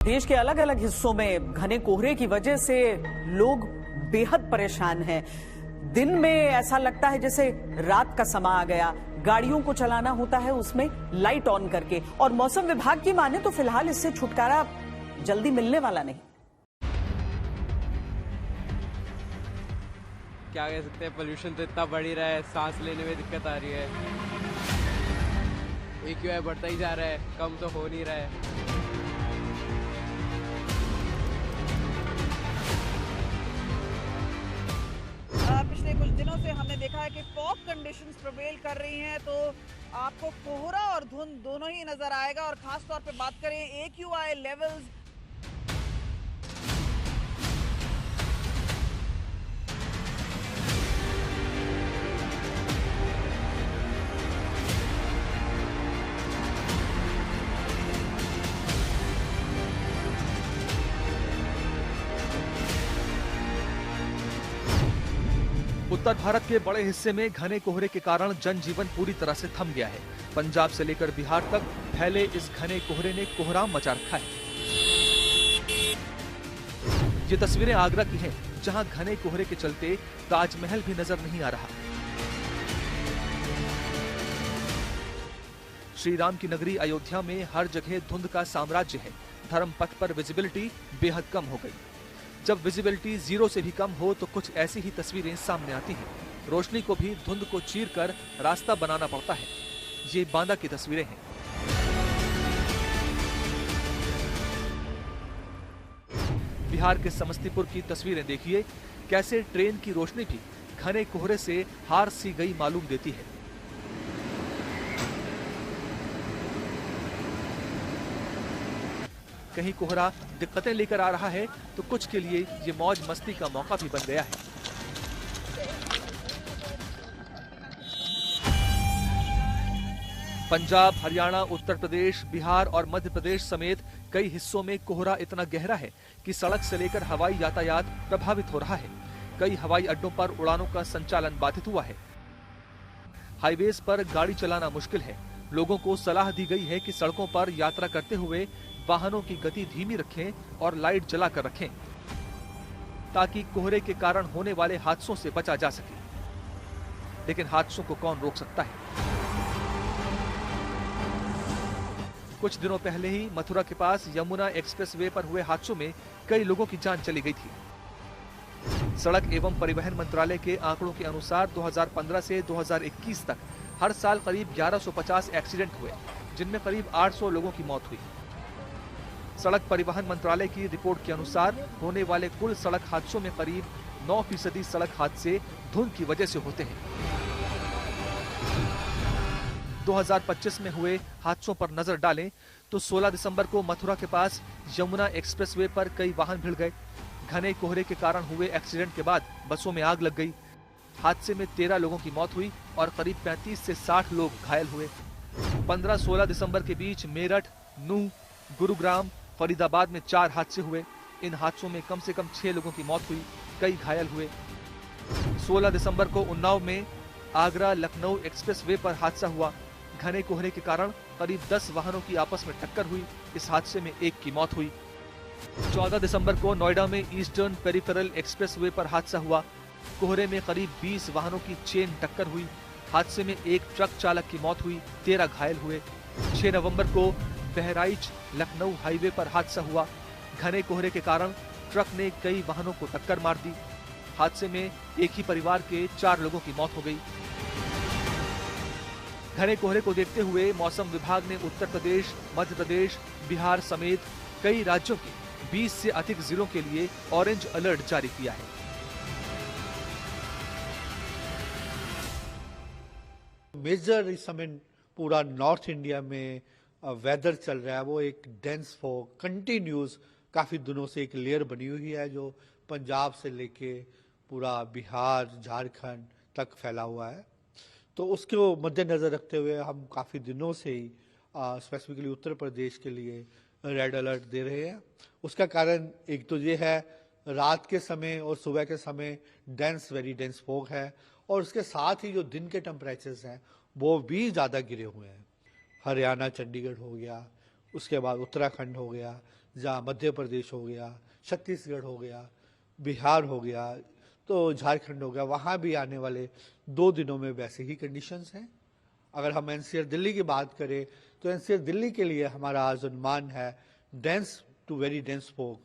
देश के अलग अलग हिस्सों में घने कोहरे की वजह से लोग बेहद परेशान हैं। दिन में ऐसा लगता है जैसे रात का समा आ गया। गाड़ियों को चलाना होता है उसमें लाइट ऑन करके, और मौसम विभाग की माने तो फिलहाल इससे छुटकारा जल्दी मिलने वाला नहीं। क्या कह सकते हैं, पोल्यूशन तो इतना बढ़ ही रहा है, सांस लेने में दिक्कत आ रही है। AQI बढ़ता ही जा रहा है, कम तो हो नहीं रहा है। पिछले कुछ दिनों से हमने देखा है कि फॉग कंडीशंस प्रिवेल कर रही हैं, तो आपको कोहरा और धुंध दोनों ही नजर आएगा। और खास तौर पे बात करें AQI लेवल्स, उत्तर भारत के बड़े हिस्से में घने कोहरे के कारण जनजीवन पूरी तरह से थम गया है। पंजाब से लेकर बिहार तक फैले इस घने कोहरे ने कोहराम मचा रखा है। ये तस्वीरें आगरा की हैं, जहां घने कोहरे के चलते ताजमहल भी नजर नहीं आ रहा। श्री राम की नगरी अयोध्या में हर जगह धुंध का साम्राज्य है। धर्म पथ पर विजिबिलिटी बेहद कम हो गई। जब विजिबिलिटी 0 से भी कम हो तो कुछ ऐसी ही तस्वीरें सामने आती हैं। रोशनी को भी धुंध को चीरकर रास्ता बनाना पड़ता है। ये बांदा की तस्वीरें हैं। बिहार के समस्तीपुर की तस्वीरें देखिए, कैसे ट्रेन की रोशनी भी घने कोहरे से हार सी गई मालूम देती है। कहीं कोहरा दिक्कतें लेकर आ रहा है तो कुछ के लिए ये मौज मस्ती का मौका भी बन गया है। पंजाब, हरियाणा, उत्तर प्रदेश, बिहार और मध्य प्रदेश समेत कई हिस्सों में कोहरा इतना गहरा है कि सड़क से लेकर हवाई यातायात प्रभावित हो रहा है। कई हवाई अड्डों पर उड़ानों का संचालन बाधित हुआ है। हाईवेज पर गाड़ी चलाना मुश्किल है। लोगों को सलाह दी गई है कि सड़कों पर यात्रा करते हुए वाहनों की गति धीमी रखें और लाइट जलाकर रखें, ताकि कोहरे के कारण होने वाले हादसों से बचा जा सके। लेकिन हादसों को कौन रोक सकता है? कुछ दिनों पहले ही मथुरा के पास यमुना एक्सप्रेसवे पर हुए हादसों में कई लोगों की जान चली गई थी। सड़क एवं परिवहन मंत्रालय के आंकड़ों के अनुसार 2015 से 2021 तक हर साल करीब 1150 एक्सीडेंट हुए, जिनमें करीब 800 लोगों की मौत हुई। सड़क परिवहन मंत्रालय की रिपोर्ट के अनुसार होने वाले कुल सड़क हादसों में करीब 9% सड़क हादसे धुंध की वजह से होते हैं। 2025 में हुए हादसों पर नजर डालें तो 16 दिसंबर को मथुरा के पास यमुना एक्सप्रेसवे पर कई वाहन भिड़ गए। घने कोहरे के कारण हुए एक्सीडेंट के बाद बसों में आग लग गई। हादसे में 13 लोगों की मौत हुई और करीब 35 से 60 लोग घायल हुए। 15-16 दिसंबर के बीच मेरठ, नूह, गुरुग्राम, फरीदाबाद में 4 हादसे हुए। इन हादसों में कम से कम 6 लोगों की मौत हुई, कई घायल हुए। 16 दिसंबर को उन्नाव में आगरा लखनऊ एक्सप्रेसवे पर हादसा हुआ। घने कोहरे के कारण करीब 10 वाहनों की आपस में टक्कर हुई। इस हादसे में 1 की मौत हुई। 14 दिसंबर को नोएडा में ईस्टर्न पेरिफेरल एक्सप्रेसवे पर हादसा हुआ। कोहरे में करीब 20 वाहनों की चेन टक्कर हुई। हादसे में 1 ट्रक चालक की मौत हुई, 13 घायल हुए। 6 नवंबर को बहराइच लखनऊ हाईवे पर हादसा हुआ। घने कोहरे के कारण ट्रक ने कई वाहनों को टक्कर मार दी। हादसे में एक ही परिवार के 4 लोगों की मौत हो गई। घने कोहरे को देखते हुए मौसम विभाग ने उत्तर प्रदेश, मध्य प्रदेश, बिहार समेत कई राज्यों के 20 से अधिक जिलों के लिए ऑरेंज अलर्ट जारी किया है। मेजर इस समय पूरा नॉर्थ इंडिया में वेदर चल रहा है, वो एक डेंस फॉग कंटिन्यूस काफी दिनों से एक लेयर बनी हुई है, जो पंजाब से लेके पूरा बिहार, झारखंड तक फैला हुआ है। तो उसको मद्देनजर रखते हुए हम काफी दिनों से ही स्पेसिफिकली उत्तर प्रदेश के लिए रेड अलर्ट दे रहे हैं। उसका कारण एक तो ये है, रात के समय और सुबह के समय वेरी डेंस फॉग है, और उसके साथ ही जो दिन के टेम्परेचर्स हैं वो भी ज़्यादा गिरे हुए हैं। हरियाणा, चंडीगढ़ हो गया, उसके बाद उत्तराखंड हो गया, जहाँ मध्य प्रदेश हो गया, छत्तीसगढ़ हो गया, बिहार हो गया, तो झारखंड हो गया, वहाँ भी आने वाले 2 दिनों में वैसे ही कंडीशंस हैं। अगर हम एनसीआर दिल्ली की बात करें तो एनसीआर दिल्ली के लिए हमारा आज अनुमान है dense to very dense fog.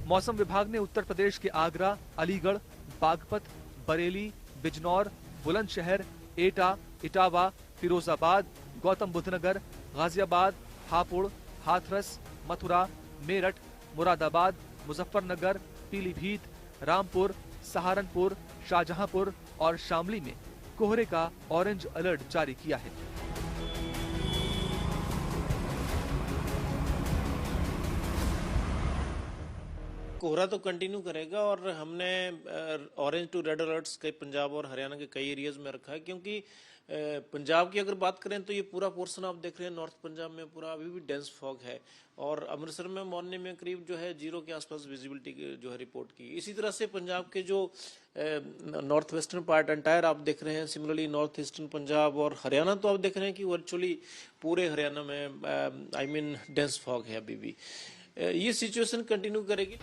मौसम विभाग ने उत्तर प्रदेश के आगरा, अलीगढ़, बागपत, बरेली, बिजनौर, बुलंदशहर, एटा, इटावा, फिरोजाबाद, गौतम बुद्ध नगर, गाजियाबाद, हापुड़, हाथरस, मथुरा, मेरठ, मुरादाबाद, मुजफ्फरनगर, पीलीभीत, रामपुर, सहारनपुर, शाहजहांपुर और शामली में कोहरे का ऑरेंज अलर्ट जारी किया है। कोहरा तो कंटिन्यू करेगा और हमने ऑरेंज टू रेड अलर्ट्स कई पंजाब और हरियाणा के कई एरियाज में रखा है, क्योंकि पंजाब की अगर बात करें तो ये पूरा पोर्शन आप देख रहे हैं, नॉर्थ पंजाब में पूरा अभी भी डेंस फॉग है और अमृतसर में मॉर्निंग में करीब जो है 0 के आसपास विजिबिलिटी जो है रिपोर्ट की। इसी तरह से पंजाब के जो नॉर्थ वेस्टर्न पार्ट एंटायर आप देख रहे हैं, सिमिलरली नॉर्थ ईस्टर्न पंजाब और हरियाणा तो आप देख रहे हैं कि वर्चुअली पूरे हरियाणा में डेंस फॉग है अभी भी। ये सिचुएशन कंटिन्यू करेगी।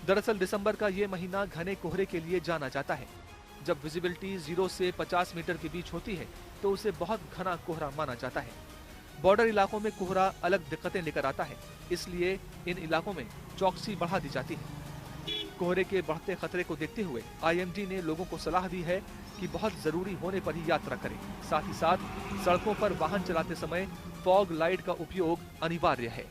दरअसल दिसंबर का ये महीना घने कोहरे के लिए जाना जाता है। जब विजिबिलिटी 0 से 50 मीटर के बीच होती है तो उसे बहुत घना कोहरा माना जाता है। बॉर्डर इलाकों में कोहरा अलग दिक्कतें लेकर आता है, इसलिए इन इलाकों में चौकसी बढ़ा दी जाती है। कोहरे के बढ़ते खतरे को देखते हुए आईएमडी ने लोगों को सलाह दी है कि बहुत जरूरी होने पर ही यात्रा करें। साथ ही साथ सड़कों पर वाहन चलाते समय फॉग लाइट का उपयोग अनिवार्य है।